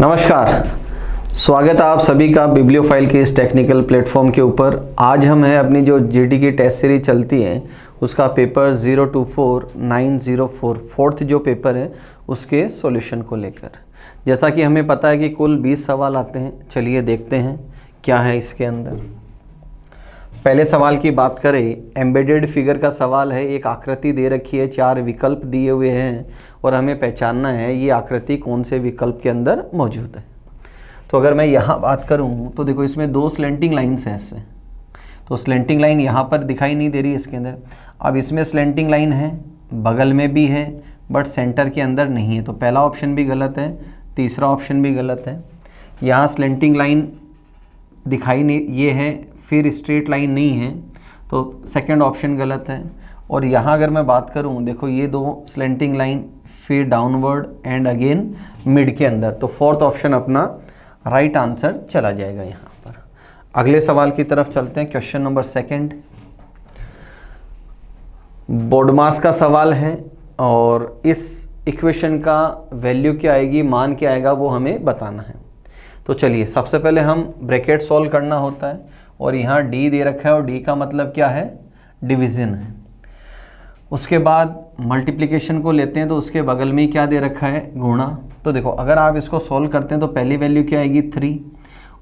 नमस्कार, स्वागत है आप सभी का बिब्लियोफाइल के इस टेक्निकल प्लेटफॉर्म के ऊपर। आज हम हैं अपनी जो जीडी की टेस्ट सीरीज चलती है उसका पेपर 024904 फोर्थ जो पेपर है उसके सॉल्यूशन को लेकर। जैसा कि हमें पता है कि कुल 20 सवाल आते हैं। चलिए देखते हैं क्या है इसके अंदर। पहले सवाल की बात करें, एम्बेडेड फिगर का सवाल है। एक आकृति दे रखी है, 4 विकल्प दिए हुए हैं और हमें पहचानना है ये आकृति कौन से विकल्प के अंदर मौजूद है। तो अगर मैं यहाँ बात करूँ तो देखो इसमें 2 स्लेंटिंग लाइन्स हैं ऐसे, तो स्लेंटिंग लाइन यहाँ पर दिखाई नहीं दे रही इसके अंदर। अब इसमें स्लेंटिंग लाइन है, बगल में भी है, बट सेंटर के अंदर नहीं है, तो पहला ऑप्शन भी गलत है, तीसरा ऑप्शन भी गलत है। यहाँ स्लेंटिंग लाइन दिखाई नहीं, ये है, फिर स्ट्रेट लाइन नहीं है, तो सेकंड ऑप्शन गलत है। और यहाँ अगर मैं बात करूँ, देखो ये 2 स्लेंटिंग लाइन, फिर डाउनवर्ड एंड अगेन मिड के अंदर, तो फोर्थ ऑप्शन अपना राइट आंसर चला जाएगा यहाँ पर। अगले सवाल की तरफ चलते हैं। क्वेश्चन नंबर 2 बोर्ड मास का सवाल है और इस इक्वेशन का वैल्यू क्या आएगी, मान क्या आएगा, वो हमें बताना है। तो चलिए सबसे पहले हम ब्रैकेट सॉल्व करना होता है और यहाँ डी दे रखा है और डी का मतलब क्या है, डिवीज़न है। उसके बाद मल्टीप्लिकेशन को लेते हैं तो उसके बगल में ही क्या दे रखा है, गुणा। तो देखो अगर आप इसको सॉल्व करते हैं तो पहली वैल्यू क्या आएगी, 3,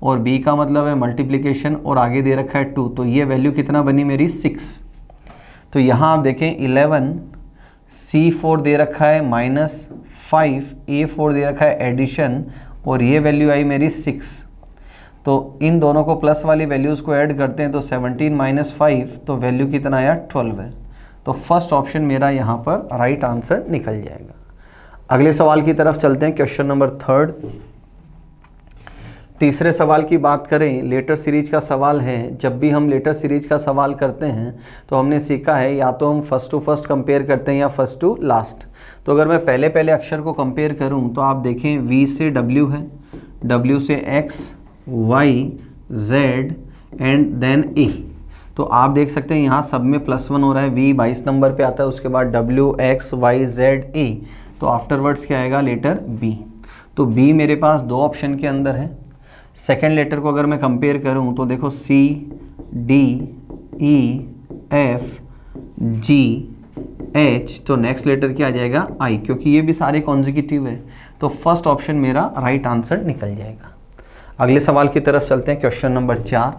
और बी का मतलब है मल्टीप्लिकेशन और आगे दे रखा है 2, तो ये वैल्यू कितना बनी मेरी, 6। तो यहाँ आप देखें 11, C4 दे रखा है -5, A4 दे रखा है एडिशन, और ये वैल्यू आई मेरी 6। तो इन दोनों को प्लस वाली वैल्यूज़ को ऐड करते हैं तो 17 - 5, तो वैल्यू कितना आया, 12 है। तो फर्स्ट ऑप्शन मेरा यहाँ पर राइट आंसर निकल जाएगा। अगले सवाल की तरफ चलते हैं। क्वेश्चन नंबर 3 तीसरे सवाल की बात करें, लेटर सीरीज का सवाल है। जब भी हम लेटर सीरीज का सवाल करते हैं तो हमने सीखा है या तो हम फर्स्ट टू फर्स्ट कंपेयर करते हैं या फर्स्ट टू लास्ट। तो अगर मैं पहले अक्षर को कंपेयर करूं तो आप देखें V से W है, W से X, Y, Z and then A। तो आप देख सकते हैं यहाँ सब में +1 हो रहा है। V 22 नंबर पे आता है, उसके बाद W, X, Y, Z, A, तो आफ्टरवर्ड्स क्या आएगा, लेटर B। तो B मेरे पास 2 ऑप्शन के अंदर है। सेकेंड लेटर को अगर मैं कंपेयर करूँ तो देखो C, D, E, F, G, H, तो नेक्स्ट लेटर क्या आ जाएगा, I, क्योंकि ये भी सारे कॉन्जिक्यूटिव है। तो फर्स्ट ऑप्शन मेरा राइट आंसर निकल जाएगा। अगले सवाल की तरफ चलते हैं। क्वेश्चन नंबर 4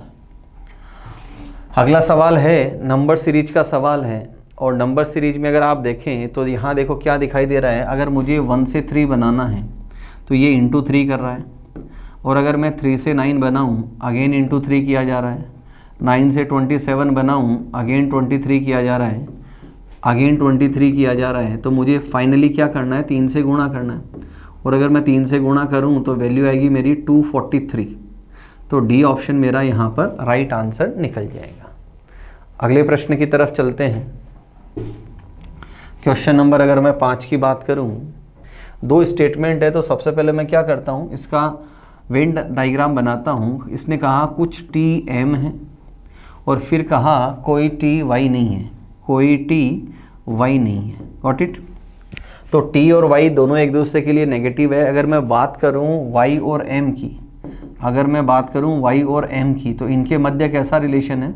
अगला सवाल है, नंबर सीरीज का सवाल है। और नंबर सीरीज में अगर आप देखें तो यहाँ देखो क्या दिखाई दे रहा है। अगर मुझे 1 से 3 बनाना है तो ये इंटू 3 कर रहा है, और अगर मैं 3 से 9 बनाऊँ अगेन इंटू 3 किया जा रहा है, 9 से 27 बनाऊँ अगेन 23 किया जा रहा है, अगेन 23 किया जा रहा है। तो मुझे फाइनली क्या करना है, 3 से गुणा करना है, और अगर मैं 3 से गुणा करूं तो वैल्यू आएगी मेरी 243। तो डी ऑप्शन मेरा यहाँ पर राइट आंसर निकल जाएगा। अगले प्रश्न की तरफ चलते हैं। क्वेश्चन नंबर अगर मैं 5 की बात करूं, 2 स्टेटमेंट है। तो सबसे पहले मैं क्या करता हूं, इसका वेन डायग्राम बनाता हूं। इसने कहा कुछ टी एम है और फिर कहा कोई टी वाई नहीं है, कोई टी वाई नहीं है। Got it. तो t और y दोनों एक दूसरे के लिए नेगेटिव है। अगर मैं बात करूं y और m की, अगर मैं बात करूं y और m की, तो इनके मध्य कैसा रिलेशन है,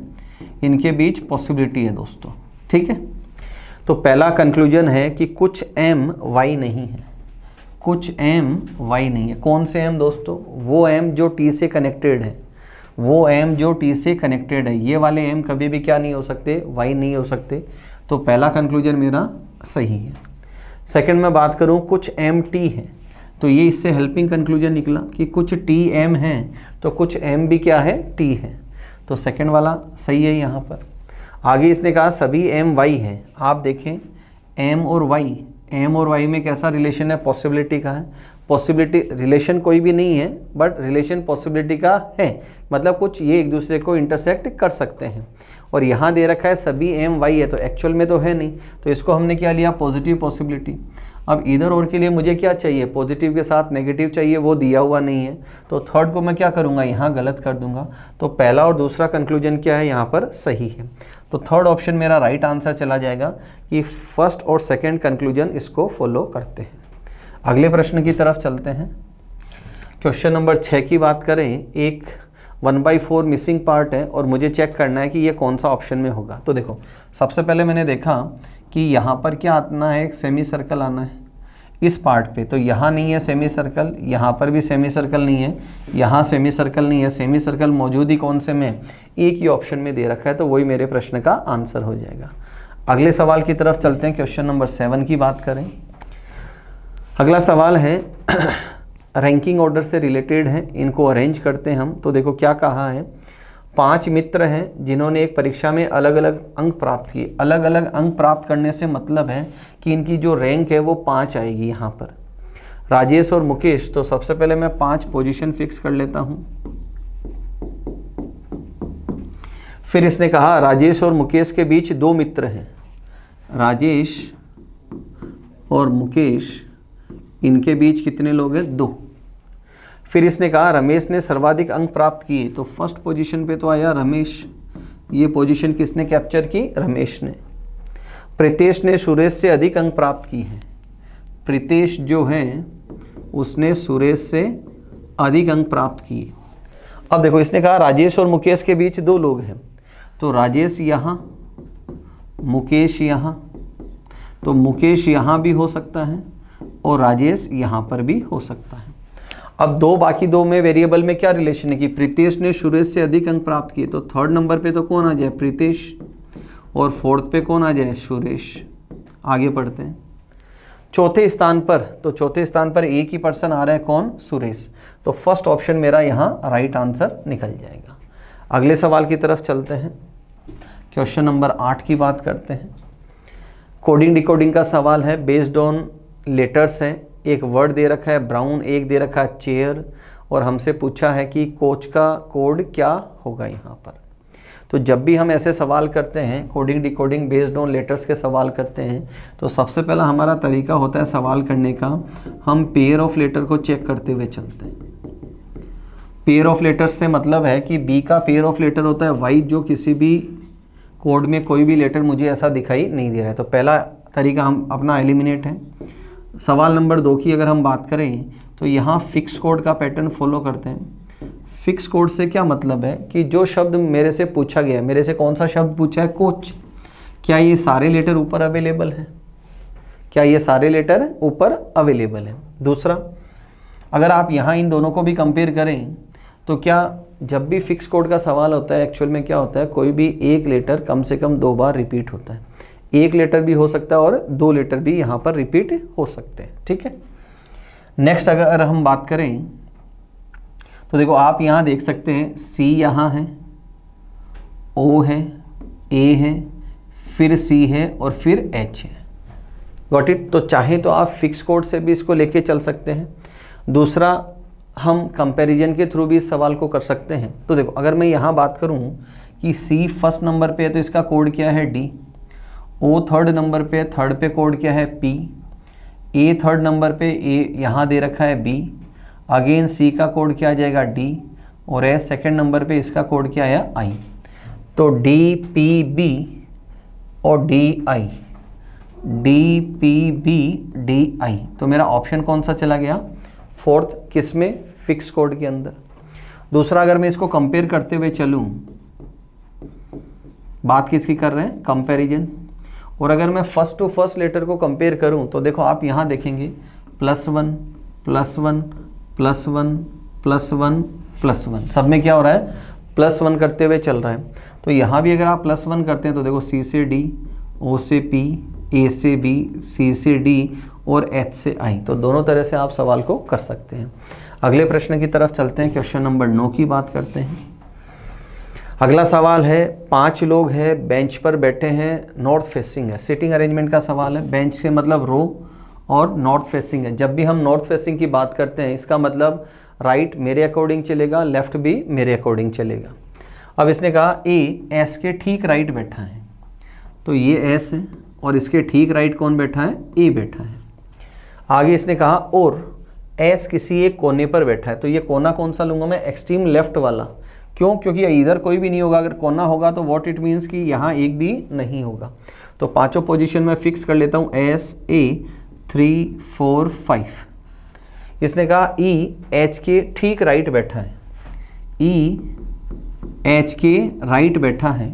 इनके बीच पॉसिबिलिटी है दोस्तों। ठीक है। तो पहला कंक्लूजन है कि कुछ m y नहीं है, कुछ m y नहीं है। कौन से m दोस्तों, वो m जो t से कनेक्टेड है, वो m जो t से कनेक्टेड है। ये वाले m कभी भी क्या नहीं हो सकते, y नहीं हो सकते। तो पहला कंक्लूजन मेरा सही है। सेकंड में बात करूं कुछ एम टी है, तो ये इससे हेल्पिंग कंक्लूजन निकला कि कुछ टी एम है तो कुछ एम भी क्या है, टी है। तो सेकंड वाला सही है यहाँ पर। आगे इसने कहा सभी एम वाई है। आप देखें एम और वाई में कैसा रिलेशन है, पॉसिबिलिटी का है। पॉसिबिलिटी रिलेशन कोई भी नहीं है, बट रिलेशन पॉसिबिलिटी का है, मतलब कुछ ये एक दूसरे को इंटरसेक्ट कर सकते हैं। और यहाँ दे रखा है सभी एम वाई है, तो एक्चुअल में तो है नहीं, तो इसको हमने क्या लिया, पॉजिटिव पॉसिबिलिटी। अब इधर और के लिए मुझे क्या चाहिए, पॉजिटिव के साथ नेगेटिव चाहिए, वो दिया हुआ नहीं है। तो थर्ड को मैं क्या करूँगा, यहाँ गलत कर दूंगा। तो पहला और दूसरा कंक्लूजन क्या है, यहाँ पर सही है। तो थर्ड ऑप्शन मेरा राइट आंसर चला जाएगा कि फर्स्ट और सेकेंड कंक्लूजन इसको फॉलो करते हैं। अगले प्रश्न की तरफ चलते हैं। क्वेश्चन नंबर 6 की बात करें, एक 1/4 मिसिंग पार्ट है और मुझे चेक करना है कि ये कौन सा ऑप्शन में होगा। तो देखो सबसे पहले मैंने देखा कि यहाँ पर क्या आना है, एक सेमी सर्कल आना है इस पार्ट पे, तो यहाँ नहीं है सेमी सर्कल, यहाँ पर भी सेमी सर्कल नहीं है, यहाँ सेमी सर्कल नहीं है। सेमी सर्कल मौजूद ही कौन से में, एक ही ऑप्शन में दे रखा है, तो वही मेरे प्रश्न का आंसर हो जाएगा। अगले सवाल की तरफ चलते हैं। क्वेश्चन नंबर 7 की बात करें, अगला सवाल है रैंकिंग ऑर्डर से रिलेटेड है, इनको अरेंज करते हैं हम। तो देखो क्या कहा है, 5 मित्र हैं जिन्होंने एक परीक्षा में अलग अलग अंक प्राप्त किए। अलग अलग अंक प्राप्त करने से मतलब है कि इनकी जो रैंक है वो 5 आएगी यहाँ पर, राजेश और मुकेश। तो सबसे पहले मैं 5 पोजीशन फिक्स कर लेता हूँ। फिर इसने कहा राजेश और मुकेश के बीच 2 मित्र हैं, राजेश और मुकेश, इनके बीच कितने लोग हैं, 2। फिर इसने कहा रमेश ने सर्वाधिक अंक प्राप्त किए, तो फर्स्ट पोजीशन पे तो आया रमेश, ये पोजीशन किसने कैप्चर की, रमेश ने। प्रीतेश ने सुरेश से अधिक अंक प्राप्त की हैं, प्रीतेश जो है उसने सुरेश से अधिक अंक प्राप्त किए। अब देखो इसने कहा राजेश और मुकेश के बीच 2 लोग हैं, तो राजेश यहाँ, मुकेश यहाँ, तो मुकेश यहाँ भी हो सकता है और राजेश यहाँ पर भी हो सकता है। अब बाकी दो में वेरिएबल में क्या रिलेशन है कि प्रीतेश ने सुरेश से अधिक अंक प्राप्त किए, तो 3rd नंबर पे तो कौन आ जाए, प्रीतेश, और 4th पे कौन आ जाए, सुरेश। आगे बढ़ते हैं। चौथे स्थान पर एक ही पर्सन आ रहा है, कौन, सुरेश। तो फर्स्ट ऑप्शन मेरा यहाँ राइट आंसर निकल जाएगा। अगले सवाल की तरफ चलते हैं। क्वेश्चन नंबर 8 की बात करते हैं। कोडिंग डिकोडिंग का सवाल है, बेस्ड ऑन लेटर्स है। एक वर्ड दे रखा है ब्राउन, एक दे रखा है चेयर, और हमसे पूछा है कि कोच का कोड क्या होगा यहाँ पर। तो जब भी हम ऐसे सवाल करते हैं, coding decoding based on letters के सवाल करते हैं, तो सबसे पहला हमारा तरीका होता है सवाल करने का, हम पेयर ऑफ लेटर को चेक करते हुए चलते हैं। पेयर ऑफ लेटर्स से मतलब है कि बी का पेयर ऑफ लेटर होता है वाई, जो किसी भी कोड में कोई भी लेटर मुझे ऐसा दिखाई नहीं दे रहा है, तो पहला तरीका हम अपना एलिमिनेट है। सवाल नंबर 2 की अगर हम बात करें, तो यहाँ फिक्स कोड का पैटर्न फॉलो करते हैं। फिक्स कोड से क्या मतलब है कि जो शब्द मेरे से पूछा गया, मेरे से कौन सा शब्द पूछा है, कोच, क्या ये सारे लेटर ऊपर अवेलेबल है, क्या ये सारे लेटर ऊपर अवेलेबल है। दूसरा, अगर आप यहाँ इन दोनों को भी कंपेयर करें, तो क्या जब भी फिक्स कोड का सवाल होता है, एक्चुअल में क्या होता है, कोई भी एक लेटर कम से कम 2 बार रिपीट होता है। एक लेटर भी हो सकता है और 2 लेटर भी यहाँ पर रिपीट हो सकते हैं, ठीक है। नेक्स्ट अगर हम बात करें, तो देखो आप यहाँ देख सकते हैं सी यहाँ है, ओ है, ए है, फिर सी है और फिर एच है। Got it. तो चाहे तो आप फिक्स कोड से भी इसको लेके चल सकते हैं। दूसरा, हम कंपैरिजन के थ्रू भी इस सवाल को कर सकते हैं। तो देखो अगर मैं यहाँ बात करूँ कि सी फर्स्ट नंबर पे है, तो इसका कोड क्या है, डी। ओ 3rd नंबर पे, 3rd पे कोड क्या है, पी। ए 3rd नंबर पे, ए यहाँ दे रखा है, बी। अगेन सी का कोड क्या आ जाएगा, डी। और एस 2nd नंबर पे, इसका कोड क्या है, आई। तो डी पी बी और D I, D P B D I. तो मेरा ऑप्शन कौन सा चला गया, 4th, किस में, फिक्स कोड के अंदर। दूसरा, अगर मैं इसको कंपेयर करते हुए चलूँ, बात किसकी कर रहे हैं, कंपैरिजन। और अगर मैं फर्स्ट टू फर्स्ट लेटर को कंपेयर करूं, तो देखो आप यहाँ देखेंगे +1 +1 +1 +1 +1, सब में क्या हो रहा है, +1 करते हुए चल रहा है। तो यहाँ भी अगर आप +1 करते हैं, तो देखो सी से डी, ओ से पी, ए से बी, सी से डी और एच से आई। तो दोनों तरह से आप सवाल को कर सकते हैं। अगले प्रश्न की तरफ चलते हैं। क्वेश्चन नंबर 9 की बात करते हैं। अगला सवाल है, 5 लोग हैं, बेंच पर बैठे हैं, नॉर्थ फेसिंग है। सिटिंग अरेंजमेंट का सवाल है। बेंच से मतलब रो और नॉर्थ फेसिंग है। जब भी हम नॉर्थ फेसिंग की बात करते हैं, इसका मतलब राइट मेरे अकॉर्डिंग चलेगा, लेफ्ट भी मेरे अकॉर्डिंग चलेगा। अब इसने कहा ए एस के ठीक राइट बैठा है, तो ये एस है, और इसके ठीक राइट कौन बैठा है, ए बैठा है। आगे इसने कहा और एस किसी एक कोने पर बैठा है, तो ये कोना कौन सा लूँगा मैं, एक्सट्रीम लेफ्ट वाला। क्यों, क्योंकि इधर कोई भी नहीं होगा। अगर कोना होगा तो व्हाट इट मीन्स कि यहाँ एक भी नहीं होगा। तो 5 पोजीशन में फिक्स कर लेता हूँ, एस ए 3 4 5। इसने कहा ई एच के ठीक राइट बैठा है, ई एच के राइट बैठा है,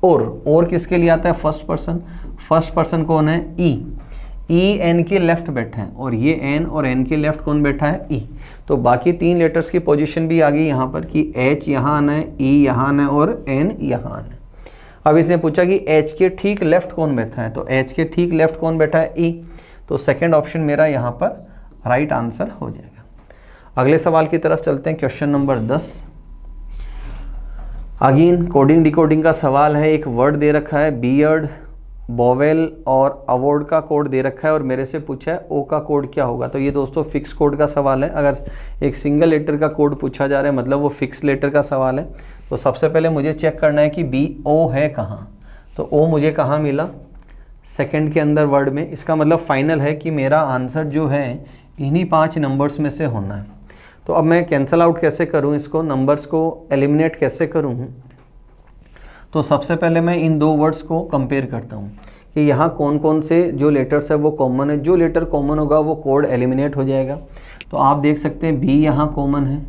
और किसके लिए आता है, फर्स्ट पर्सन कौन है, ई एन के लेफ्ट बैठा है, और ये एन और एन के लेफ्ट कौन बैठा है, ई। तो बाकी 3 लेटर्स की पोजीशन भी आ गई यहाँ पर कि एच यहाँ आना है, ई यहाँ आना है और एन यहाँ आना है। अब इसने पूछा कि एच के ठीक लेफ्ट कौन बैठा है, तो एच के ठीक लेफ्ट कौन बैठा है, ई। तो सेकेंड ऑप्शन मेरा यहाँ पर राइट आंसर हो जाएगा। अगले सवाल की तरफ चलते हैं, question number 10। Again coding decoding का सवाल है। एक वर्ड दे रखा है बियर्ड, बॉवेल और अवॉर्ड का कोड दे रखा है और मेरे से पूछा है ओ का कोड क्या होगा। तो ये दोस्तों फिक्स कोड का सवाल है। अगर एक सिंगल लेटर का कोड पूछा जा रहा है मतलब वो फिक्स लेटर का सवाल है। तो सबसे पहले मुझे चेक करना है कि बी ओ है कहाँ। तो ओ मुझे कहाँ मिला, सेकंड के अंदर वर्ड में। इसका मतलब फाइनल है कि मेरा आंसर जो है इन्हीं 5 नंबर्स में से होना है। तो अब मैं कैंसिल आउट कैसे करूँ, इसको नंबर्स को एलिमिनेट कैसे करूँ। तो सबसे पहले मैं इन 2 वर्ड्स को कंपेयर करता हूँ कि यहाँ कौन कौन से जो लेटर्स है वो कॉमन है। जो लेटर कॉमन होगा वो कोड एलिमिनेट हो जाएगा। तो आप देख सकते हैं बी यहाँ कॉमन है,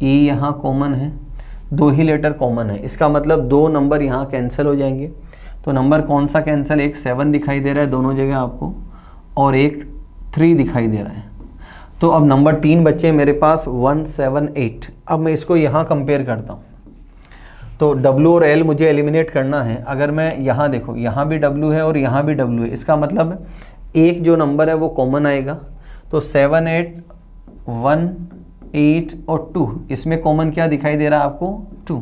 ई यहाँ कॉमन है, 2 ही लेटर कॉमन है। इसका मतलब 2 नंबर यहाँ कैंसिल हो जाएंगे। तो नंबर कौन सा कैंसिल, एक 7 दिखाई दे रहा है दोनों जगह आपको और एक 3 दिखाई दे रहा है। तो अब नंबर 3 बच्चे मेरे पास 1 7 8। अब मैं इसको यहाँ कंपेयर करता हूँ। तो W और L मुझे एलिमिनेट करना है। अगर मैं यहाँ देखो, यहाँ भी W है और यहाँ भी W है, इसका मतलब एक जो नंबर है वो कॉमन आएगा। तो 7 8 1 8 और 2, इसमें कॉमन क्या दिखाई दे रहा है आपको, 2।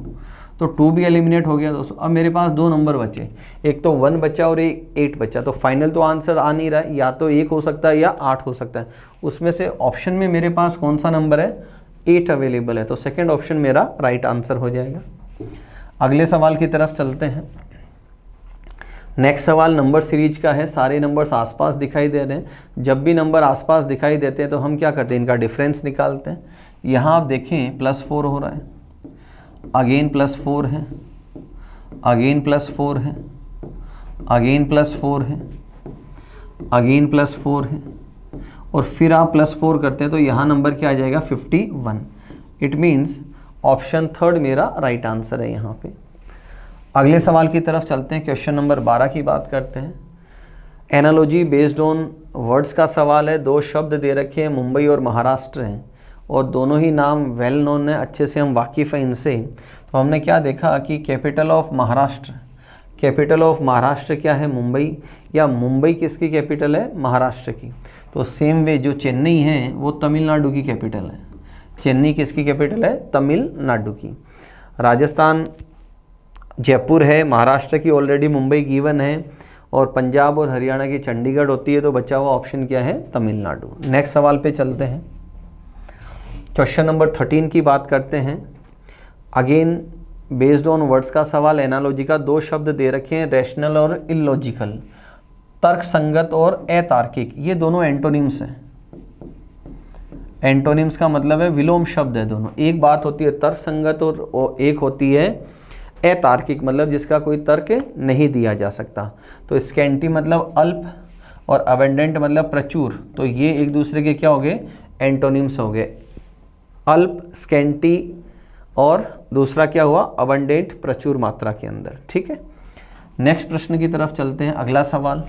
तो 2 भी एलिमिनेट हो गया दोस्तों। अब मेरे पास 2 नंबर बचे, एक तो 1 बचा और एक 8 बचा। तो फाइनल तो आंसर आ नहीं रहा है, या तो 1 हो सकता है या 8 हो सकता है। उसमें से ऑप्शन में मेरे पास कौन सा नंबर है, 8 अवेलेबल है। तो सेकेंड ऑप्शन मेरा राइट आंसर हो जाएगा। अगले सवाल की तरफ चलते हैं। नेक्स्ट सवाल नंबर सीरीज का है। सारे नंबर्स आसपास दिखाई दे रहे हैं। जब भी नंबर आसपास दिखाई देते हैं तो हम क्या करते हैं, इनका डिफरेंस निकालते हैं। यहाँ आप देखें +4 हो रहा है, अगेन +4 है, अगेन +4 है, अगेन +4 है, अगेन +4 है, और फिर आप +4 करते हैं तो यहाँ नंबर क्या आ जाएगा, 51। इट मीन्स ऑप्शन 3 मेरा राइट आंसर है यहाँ पे। अगले सवाल की तरफ चलते हैं। क्वेश्चन नंबर 12 की बात करते हैं। एनालॉजी बेस्ड ऑन वर्ड्स का सवाल है। 2 शब्द दे रखे हैं, मुंबई और महाराष्ट्र हैं, और दोनों ही नाम वेल नोन है, अच्छे से हम वाकिफ़ हैं इनसे। तो हमने क्या देखा कि capital of Maharashtra, capital of Maharashtra क्या है, मुंबई, या मुंबई किसकी कैपिटल है, महाराष्ट्र की। तो सेम वे जो चेन्नई है वो तमिलनाडु की कैपिटल है। चेन्नई किसकी कैपिटल है, तमिलनाडु की। राजस्थान जयपुर है, महाराष्ट्र की ऑलरेडी मुंबई गिवन है, और पंजाब और हरियाणा की चंडीगढ़ होती है। तो बचा हुआ ऑप्शन क्या है, तमिलनाडु। नेक्स्ट सवाल पे चलते हैं। क्वेश्चन नंबर 13 की बात करते हैं। अगेन बेस्ड ऑन वर्ड्स का सवाल। एनालॉजी का 2 शब्द दे रखे हैं, रैशनल और इलॉजिकल, तर्क संगत और अतार्किक। ये दोनों एंटोनिम्स हैं। एंटोनिम्स का मतलब है विलोम शब्द है दोनों। एक बात होती है तर्क संगत और एक होती है अतार्किक, मतलब जिसका कोई तर्क नहीं दिया जा सकता। तो स्कैंटी मतलब अल्प और अबेंडेंट मतलब प्रचुर। तो ये एक दूसरे के क्या हो गए, एंटोनिम्स हो गए। अल्प, स्कैंटी, और दूसरा क्या हुआ, अबंडेंट, प्रचुर मात्रा के अंदर। ठीक है, नेक्स्ट प्रश्न की तरफ चलते हैं। अगला सवाल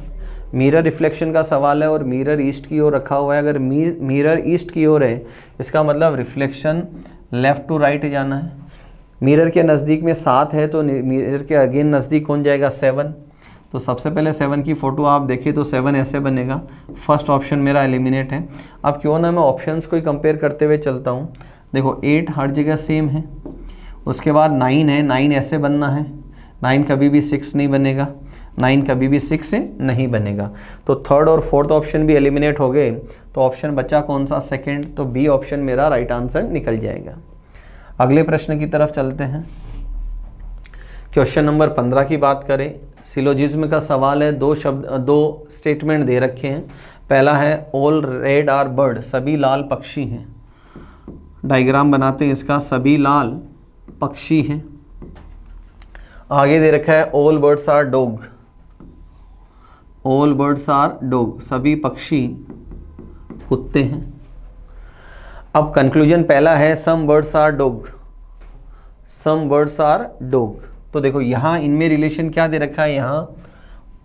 मिरर रिफ्लेक्शन का सवाल है और मिरर ईस्ट की ओर रखा हुआ है। अगर मिरर ईस्ट की ओर है इसका मतलब रिफ्लेक्शन लेफ़्ट टू राइट जाना है। मिरर के नज़दीक में 7 है तो मिरर के अगेन नज़दीक कौन जाएगा, 7। तो सबसे पहले 7 की फ़ोटो आप देखिए तो 7 ऐसे बनेगा। फर्स्ट ऑप्शन मेरा एलिमिनेट है। अब क्यों ना मैं ऑप्शंस को ही कंपेयर करते हुए चलता हूँ। देखो 8 हर जगह सेम है, उसके बाद 9 है, 9 ऐसे बनना है, 9 कभी भी 6 नहीं बनेगा, 9 कभी भी 6 से नहीं बनेगा। तो थर्ड और फोर्थ ऑप्शन भी एलिमिनेट हो गए। तो ऑप्शन बचा कौन सा, सेकंड। तो बी ऑप्शन मेरा राइट आंसर निकल जाएगा। अगले प्रश्न की तरफ चलते हैं। क्वेश्चन नंबर 15 की बात करें। सिलोजिज्म का सवाल है। 2 स्टेटमेंट दे रखे हैं। पहला है ऑल रेड आर बर्ड, सभी लाल पक्षी हैं। डायग्राम बनाते हैं इसका, सभी लाल पक्षी हैं। आगे दे रखा है all birds are dog, all birds are dog, सभी पक्षी कुत्ते हैं। अब कंक्लूजन पहला है some birds are dog, some birds are dog. तो देखो यहाँ इनमें रिलेशन क्या दे रखा है, यहाँ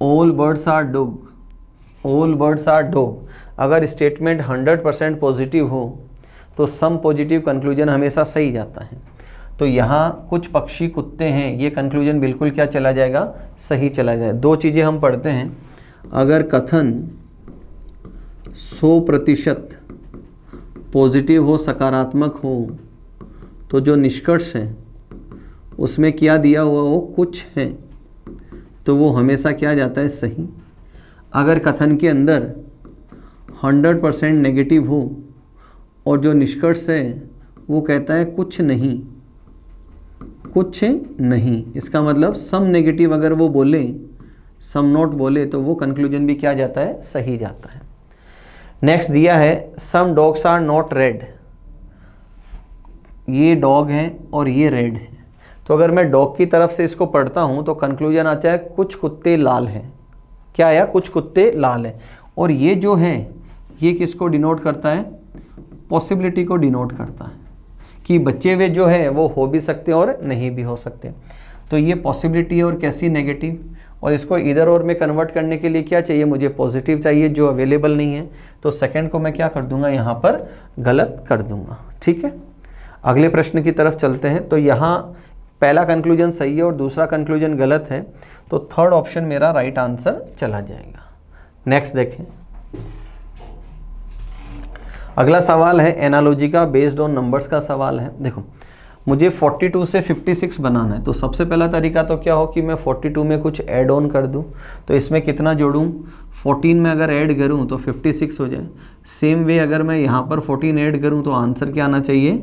all birds are dog, all birds are dog. अगर स्टेटमेंट 100% पॉजिटिव हो तो सम पॉजिटिव कंक्लूजन हमेशा सही जाता है। तो यहाँ कुछ पक्षी कुत्ते हैं, ये कंक्लूजन बिल्कुल क्या चला जाएगा, सही चला जाए। दो चीज़ें हम पढ़ते हैं, अगर कथन 100% पॉजिटिव हो, सकारात्मक हो, तो जो निष्कर्ष है उसमें क्या दिया हुआ हो, कुछ है, तो वो हमेशा क्या जाता है, सही। अगर कथन के अंदर 100% नेगेटिव हो और जो निष्कर्ष है वो कहता है कुछ नहीं, कुछ नहीं, इसका मतलब सम नेगेटिव अगर वो बोले, सम नॉट बोले, तो वो कंक्लूजन भी क्या जाता है, सही जाता है। नेक्स्ट दिया है some dogs are not red, ये डॉग हैं और ये रेड है। तो अगर मैं डॉग की तरफ से इसको पढ़ता हूँ तो कंक्लूजन आता है कुछ कुत्ते लाल हैं, क्या आया, कुछ कुत्ते लाल हैं। और ये जो है ये किसको डिनोट करता है, पॉसिबिलिटी को डिनोट करता है कि बच्चे वे जो है वो हो भी सकते और नहीं भी हो सकते। तो ये पॉसिबिलिटी है और कैसी, नेगेटिव। और इसको इधर और में कन्वर्ट करने के लिए क्या चाहिए, मुझे पॉजिटिव चाहिए जो अवेलेबल नहीं है। तो सेकंड को मैं क्या कर दूंगा, यहाँ पर गलत कर दूंगा। ठीक है, अगले प्रश्न की तरफ चलते हैं। तो यहाँ पहला कंक्लूजन सही है और दूसरा कंक्लूजन गलत है, तो थर्ड ऑप्शन मेरा राइट आंसर चला जाएगा। नेक्स्ट देखें, अगला सवाल है एनालॉजी का, बेस्ड ऑन नंबर्स का सवाल है। देखो मुझे 42 से 56 बनाना है, तो सबसे पहला तरीका तो क्या हो कि मैं 42 में कुछ ऐड ऑन कर दूं। तो इसमें कितना जोड़ूं, 14 में अगर ऐड करूं तो 56 हो जाए। सेम वे अगर मैं यहाँ पर 14 ऐड करूं तो आंसर क्या आना चाहिए,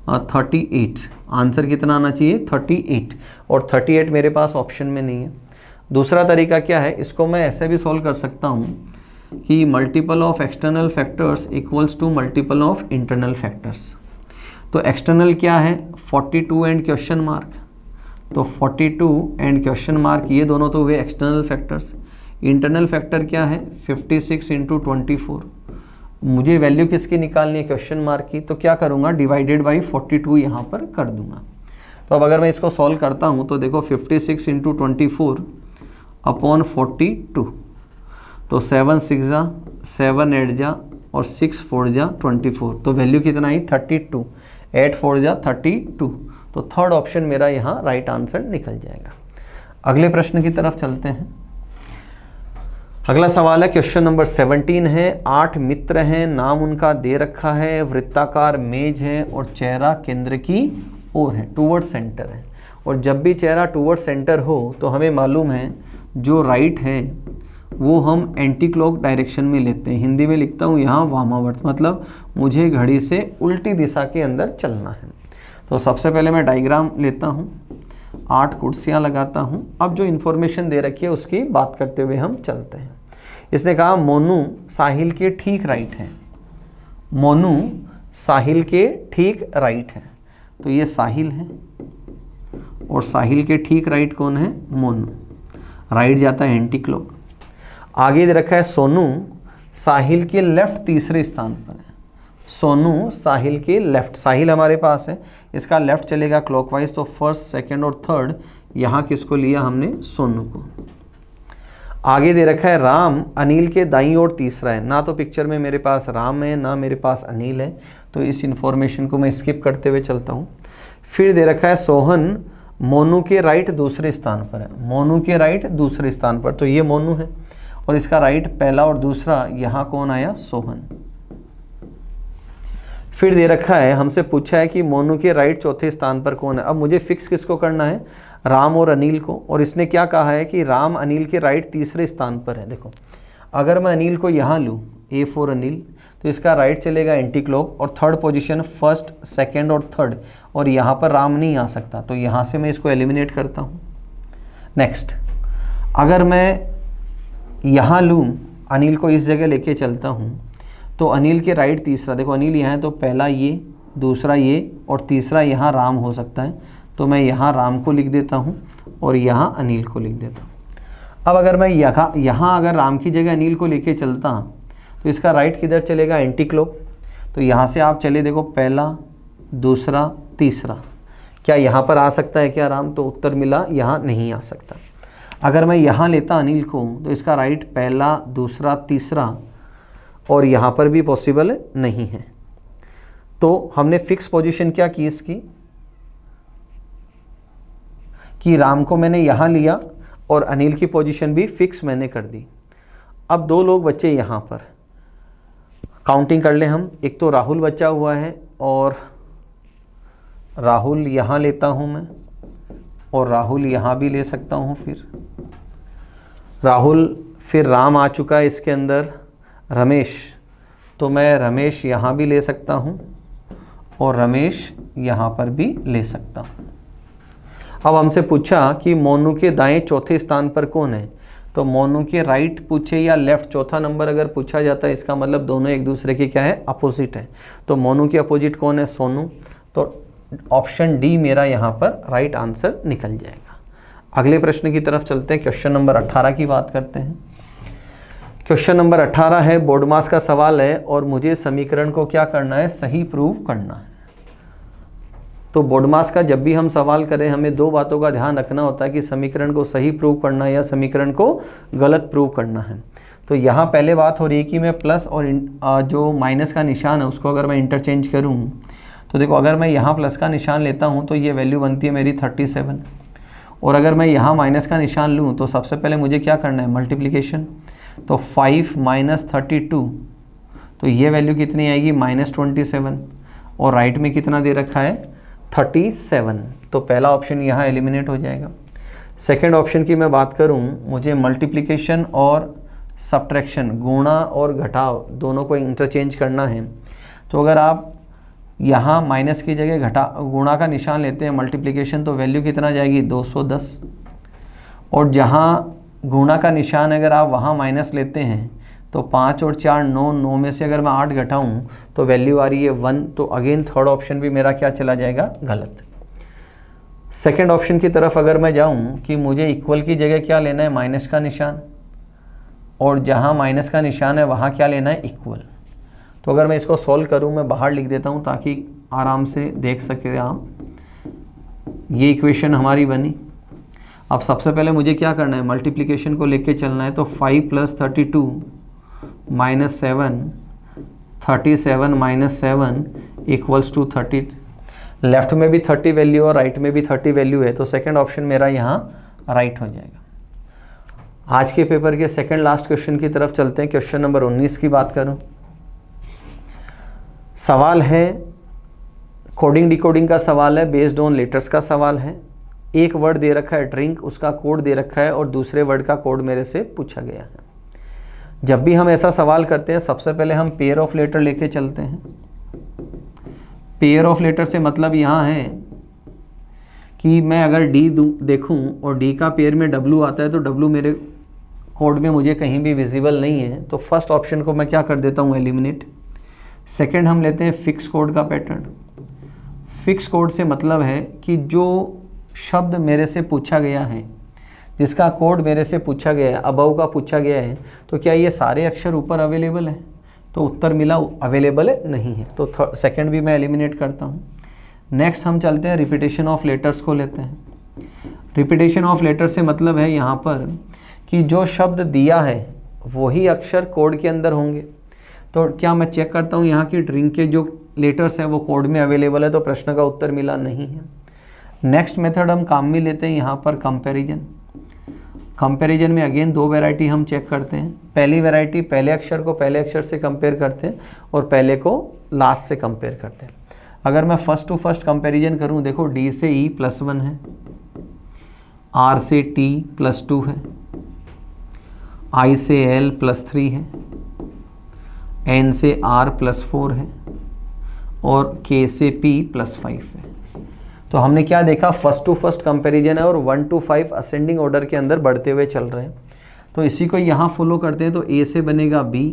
38। आंसर कितना आना चाहिए, 38। और 38 मेरे पास ऑप्शन में नहीं है। दूसरा तरीका क्या है, इसको मैं ऐसे भी सॉल्व कर सकता हूँ कि multiple of external factors equals to multiple of internal factors. तो एक्सटर्नल क्या है, 42 एंड क्वेश्चन मार्क, तो 42 एंड क्वेश्चन मार्क ये दोनों तो हुए एक्सटर्नल फैक्टर्स। इंटरनल फैक्टर क्या है, 56 इंटू 24। मुझे वैल्यू किसकी निकालनी है, क्वेश्चन मार्क की, तो क्या करूँगा, डिवाइडेड बाई 42 यहाँ पर कर दूंगा। तो अब अगर मैं इसको सॉल्व करता हूँ तो देखो 56 इंटू 24 अपॉन 42, तो 7 6 जा, 7 8 जा और 6 4 जा 24, तो वैल्यू कितना आई, 32। 8 4 जा 32, तो थर्ड ऑप्शन मेरा यहाँ राइट आंसर निकल जाएगा। अगले प्रश्न की तरफ चलते हैं। अगला सवाल है क्वेश्चन नंबर 17 है, 8 मित्र हैं, नाम उनका दे रखा है, वृत्ताकार मेज है और चेहरा केंद्र की ओर है, टूवर्ड सेंटर है। और जब भी चेहरा टूवर्ड सेंटर हो तो हमें मालूम है जो राइट है वो हम एंटी क्लॉक डायरेक्शन में लेते हैं। हिंदी में लिखता हूँ यहाँ वामावर्त, मतलब मुझे घड़ी से उल्टी दिशा के अंदर चलना है। तो सबसे पहले मैं डायग्राम लेता हूँ, 8 कुर्सियाँ लगाता हूँ। अब जो इन्फॉर्मेशन दे रखी है उसकी बात करते हुए हम चलते हैं। इसने कहा मोनू साहिल के ठीक राइट है, मोनू साहिल के ठीक राइट है। तो ये साहिल है और साहिल के ठीक राइट कौन है, मोनू। राइट जाता है एंटी क्लॉक। आगे दे रखा है सोनू साहिल के लेफ्ट तीसरे स्थान पर है, सोनू साहिल के लेफ्ट, साहिल हमारे पास है, इसका लेफ्ट चलेगा क्लॉकवाइज। तो फर्स्ट सेकंड और थर्ड, यहाँ किसको लिया हमने, सोनू को। आगे दे रखा है राम अनिल के दाईं ओर तीसरा है, ना तो पिक्चर में मेरे पास राम है ना मेरे पास अनिल है, तो इस इंफॉर्मेशन को मैं स्किप करते हुए चलता हूँ। फिर दे रखा है सोहन मोनू के राइट दूसरे स्थान पर है, मोनू के राइट दूसरे स्थान पर, तो ये मोनू है और इसका राइट पहला और दूसरा, यहाँ कौन आया, सोहन। फिर दे रखा है, हमसे पूछा है कि मोनू के राइट चौथे स्थान पर कौन है। अब मुझे फिक्स किसको करना है, राम और अनिल को। और इसने क्या कहा है कि राम अनिल के राइट तीसरे स्थान पर है। देखो अगर मैं अनिल को यहाँ लूँ, A फॉर अनिल, तो इसका राइट चलेगा एंटी क्लॉक और थर्ड पोजीशन फर्स्ट सेकंड और थर्ड, और यहाँ पर राम नहीं आ सकता, तो यहाँ से मैं इसको एलिमिनेट करता हूँ। नेक्स्ट, अगर मैं यहाँ लूँ, अनिल को इस जगह लेके चलता हूँ, तो अनिल के राइट तीसरा, देखो अनिल यहाँ है तो पहला ये, दूसरा ये और तीसरा यहाँ राम हो सकता है, तो मैं यहाँ राम को लिख देता हूँ और यहाँ अनिल को लिख देता हूँ। अब अगर मैं यहाँ अगर राम की जगह अनिल को लेके चलता तो इसका राइट किधर चलेगा, एंटी क्लॉक, तो यहाँ से आप चले देखो, पहला, दूसरा, तीसरा, क्या यहाँ पर आ सकता है क्या राम? तो उत्तर मिला यहाँ नहीं आ सकता। अगर मैं यहाँ लेता अनिल को तो इसका राइट पहला, दूसरा, तीसरा और यहाँ पर भी पॉसिबल नहीं है। तो हमने फिक्स पोजीशन क्या की इसकी कि राम को मैंने यहाँ लिया और अनिल की पोजीशन भी फिक्स मैंने कर दी। अब दो लोग बचे यहाँ पर, काउंटिंग कर ले हम। एक तो राहुल बचा हुआ है और राहुल यहाँ लेता हूँ मैं और राहुल यहाँ भी ले सकता हूँ। फिर राहुल, फिर राम आ चुका है इसके अंदर, रमेश, तो मैं रमेश यहाँ भी ले सकता हूँ और रमेश यहाँ पर भी ले सकता हूँ। अब हमसे पूछा कि मोनू के दाएं चौथे स्थान पर कौन है, तो मोनू के राइट पूछे या लेफ्ट, चौथा नंबर अगर पूछा जाता है इसका मतलब दोनों एक दूसरे के क्या है, अपोजिट है। तो मोनू के अपोजिट कौन है, सोनू। तो ऑप्शन डी मेरा यहाँ पर राइट आंसर निकल जाएगा। अगले प्रश्न की तरफ चलते हैं, क्वेश्चन नंबर 18 की बात करते हैं। क्वेश्चन नंबर 18 है, बोर्ड मास का सवाल है और मुझे समीकरण को क्या करना है, सही प्रूव करना है। तो बोर्ड मास का जब भी हम सवाल करें हमें दो बातों का ध्यान रखना होता है कि समीकरण को सही प्रूव करना है या समीकरण को गलत प्रूव करना है। तो यहाँ पहले बात हो रही है कि मैं प्लस और जो माइनस का निशान है उसको अगर मैं इंटरचेंज करूँ तो देखो, अगर मैं यहाँ प्लस का निशान लेता हूँ तो ये वैल्यू बनती है मेरी 37 और अगर मैं यहाँ माइनस का निशान लूँ तो सबसे पहले मुझे क्या करना है, मल्टीप्लिकेशन। तो 5 माइनस 32, तो ये वैल्यू कितनी आएगी, -27 और राइट में कितना दे रखा है, 37। तो पहला ऑप्शन यहाँ एलिमिनेट हो जाएगा। सेकेंड ऑप्शन की मैं बात करूँ, मुझे मल्टीप्लिकेशन और सब्ट्रैक्शन, गुणा और घटाव दोनों को इंटरचेंज करना है। तो अगर आप यहाँ माइनस की जगह गुणा का निशान लेते हैं, मल्टीप्लिकेशन, तो वैल्यू कितना जाएगी, 210। और जहाँ गुणा का निशान अगर आप वहाँ माइनस लेते हैं तो 5 और 4 9, 9 में से अगर मैं 8 घटाऊँ तो वैल्यू आ रही है 1। तो अगेन थर्ड ऑप्शन भी मेरा क्या चला जाएगा, गलत। सेकेंड ऑप्शन की तरफ अगर मैं जाऊँ कि मुझे इक्वल की जगह क्या लेना है, माइनस का निशान, और जहाँ माइनस का निशान है वहाँ क्या लेना है, इक्वल। तो अगर मैं इसको सॉल्व करूँ, मैं बाहर लिख देता हूँ ताकि आराम से देख सके आप। ये इक्वेशन हमारी बनी। अब सबसे पहले मुझे क्या करना है, मल्टीप्लिकेशन को लेके चलना है। तो 5 + 32 - 7, 37 - 7 = 30। लेफ्ट में भी 30 वैल्यू और राइट में भी 30 वैल्यू है, तो सेकंड ऑप्शन मेरा यहाँ राइट हो जाएगा। आज के पेपर के सेकंड लास्ट क्वेश्चन की तरफ चलते हैं। क्वेश्चन नंबर 19 की बात करूँ, सवाल है कोडिंग डिकोडिंग का सवाल है, बेस्ड ऑन लेटर्स का सवाल है। एक वर्ड दे रखा है ड्रिंक, उसका कोड दे रखा है और दूसरे वर्ड का कोड मेरे से पूछा गया है। जब भी हम ऐसा सवाल करते हैं सबसे पहले हम पेयर ऑफ लेटर लेके चलते हैं। पेयर ऑफ लेटर से मतलब यहाँ है कि मैं अगर डी देखूँ और डी का पेयर में डब्लू आता है तो डब्लू मेरे कोड में मुझे कहीं भी विजिबल नहीं है, तो फर्स्ट ऑप्शन को मैं क्या कर देता हूँ, एलिमिनेट। सेकेंड हम लेते हैं फिक्स कोड का पैटर्न। फिक्स कोड से मतलब है कि जो शब्द मेरे से पूछा गया है, जिसका कोड मेरे से पूछा गया है, अबव का पूछा गया है, तो क्या ये सारे अक्षर ऊपर अवेलेबल है, तो उत्तर मिला अवेलेबल है, नहीं है, तो सेकंड भी मैं एलिमिनेट करता हूँ। नेक्स्ट हम चलते हैं रिपीटेशन ऑफ लेटर्स को लेते हैं। रिपीटेशन ऑफ लेटर से मतलब है यहाँ पर कि जो शब्द दिया है वही अक्षर कोड के अंदर होंगे। तो क्या मैं चेक करता हूँ यहाँ की ड्रिंक के जो लेटर्स हैं वो कोड में अवेलेबल है, तो प्रश्न का उत्तर मिला नहीं है। नेक्स्ट मेथड हम काम में लेते हैं यहाँ पर कंपैरिजन। कंपैरिजन में अगेन दो वैरायटी हम चेक करते हैं। पहली वैरायटी पहले अक्षर को पहले अक्षर से कंपेयर करते हैं और पहले को लास्ट से कंपेयर करते हैं। अगर मैं फर्स्ट टू फर्स्ट कंपैरिजन करूँ, देखो डी से ई +1 है, आर से टी +2 है, आई से एल +3 है, एन से आर +4 है और के से पी +5 है। तो हमने क्या देखा, फर्स्ट टू फर्स्ट कंपैरिजन है और 1 to 5 असेंडिंग ऑर्डर के अंदर बढ़ते हुए चल रहे हैं। तो इसी को यहाँ फॉलो करते हैं। तो ए से बनेगा बी,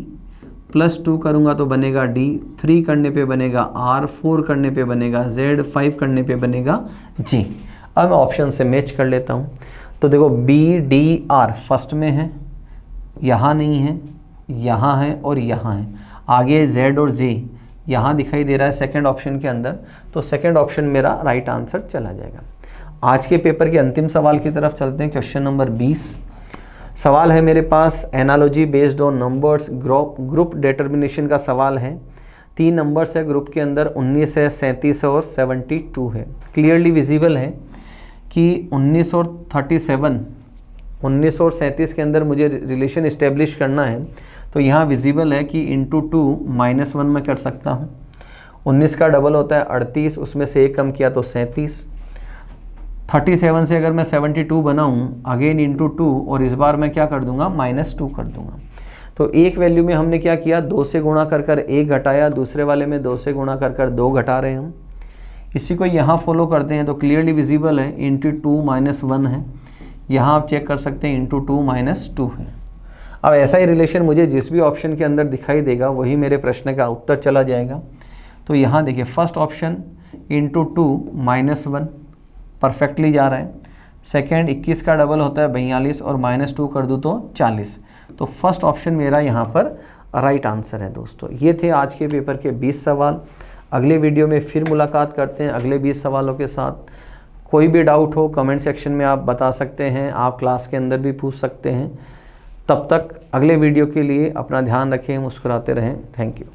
+2 करूँगा तो बनेगा डी, 3 करने पे बनेगा आर, 4 करने पे बनेगा जेड, 5 करने पे बनेगा जी। अब मैं ऑप्शन से मैच कर लेता हूँ। तो देखो बी डी आर फर्स्ट में है, यहाँ नहीं है, यहाँ है और यहाँ है। आगे जेड और जे यहाँ दिखाई दे रहा है सेकंड ऑप्शन के अंदर, तो सेकंड ऑप्शन मेरा राइट आंसर चला जाएगा। आज के पेपर के अंतिम सवाल की तरफ चलते हैं। क्वेश्चन नंबर 20 सवाल है मेरे पास, analogy based on numbers, group determination का सवाल है। 3 नंबर्स है ग्रुप के अंदर, 19 है, 37 है और 72 है। क्लियरली विजिबल है कि 19 और 37, 19 और 37 के अंदर मुझे रिलेशन इस्टेब्लिश करना है, तो यहाँ विजिबल है कि इंटू 2 -1 में कर सकता हूँ। 19 का डबल होता है 38, उसमें से 1 कम किया तो 37। 37 से अगर मैं 72 बनाऊँ, अगेन इंटू 2, और इस बार मैं क्या कर दूंगा, -2 कर दूंगा। तो एक वैल्यू में हमने क्या किया, 2 से गुणा कर कर 1 घटाया, दूसरे वाले में 2 से गुणा कर कर 2 घटा रहे हैं हम। इसी को यहाँ फॉलो करते हैं तो क्लियरली विजिबल है, इंटू 2 -1 है। यहाँ आप चेक कर सकते हैं इंटू 2 -2 है। अब ऐसा ही रिलेशन मुझे जिस भी ऑप्शन के अंदर दिखाई देगा वही मेरे प्रश्न का उत्तर चला जाएगा। तो यहाँ देखिए फर्स्ट ऑप्शन इंटू 2 -1 परफेक्टली जा रहा है। सेकेंड 21 का डबल होता है 42 और -2 कर दूँ तो 40। तो फर्स्ट ऑप्शन मेरा यहाँ पर राइट आंसर है दोस्तों। ये थे आज के पेपर के 20 सवाल। अगले वीडियो में फिर मुलाकात करते हैं अगले 20 सवालों के साथ। कोई भी डाउट हो कमेंट सेक्शन में आप बता सकते हैं, आप क्लास के अंदर भी पूछ सकते हैं। तब तक अगले वीडियो के लिए अपना ध्यान रखें, मुस्कुराते रहें। Thank you.